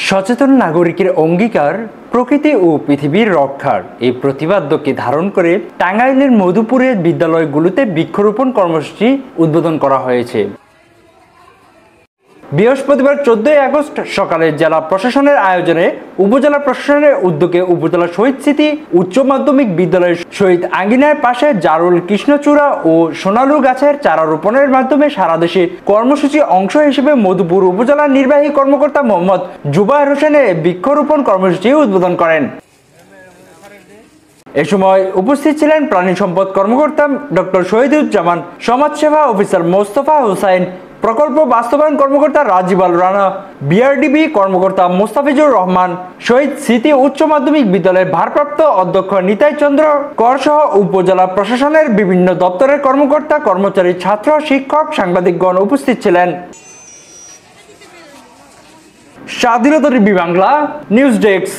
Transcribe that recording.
সচেতন নাগরিকের অঙ্গীকার প্রকৃতি ও পৃথিবীর রক্ষার এই প্রতিপাদ্যকে ধারণ করে টাঙ্গাইলের মধুপুরের বিদ্যালয়গুলোতে বৃক্ষরোপণ কর্মসূচি উদ্বোধন করা হয়েছে। বৃহস্পতিবার 14 আগস্ট সকালে জেলা প্রশাসনের আয়োজনে উপজেলা প্রশাসনের উদ্যোগে উপজেলা শহীদ স্মৃতি উচ্চ মাধ্যমিক বিদ্যালয়ের শহীদ আঙ্গিনার পাশে জারুল কৃষ্ণচূড়া ও সোনালু গাছের চারা রোপণের মাধ্যমে সারা দেশে কর্মসূচি অংশ হিসেবে মধুপুর উপজেলার নির্বাহী কর্মকর্তা মোহাম্মদ জুবায়ের হোসেনের বৃক্ষরোপণ কর্মসূচি উদ্বোধন করেন। এ সময় উপস্থিত ছিলেন প্রাণী সম্পদ কর্মকর্তা ডক্টর শহীদুজ্জামান, সমাজসেবা অফিসার মোস্তফা হুসাইন, প্রকল্প বাস্তবায়ন কর্মকর্তা রাজীব আল রানা, বিআরডিবি কর্মকর্তা মোস্তাফিজুর রহমান, শহীদ স্মৃতি উচ্চ মাধ্যমিক বিদ্যালয়ের ভারপ্রাপ্ত অধ্যক্ষ নিতাই চন্দ্র কর সহ উপজেলা প্রশাসনের বিভিন্ন দপ্তরের কর্মকর্তা, কর্মচারী, ছাত্র, শিক্ষক, সাংবাদিকগণ উপস্থিত ছিলেন। স্বাধীনতা টিভি বাংলা নিউজ ডেস্ক।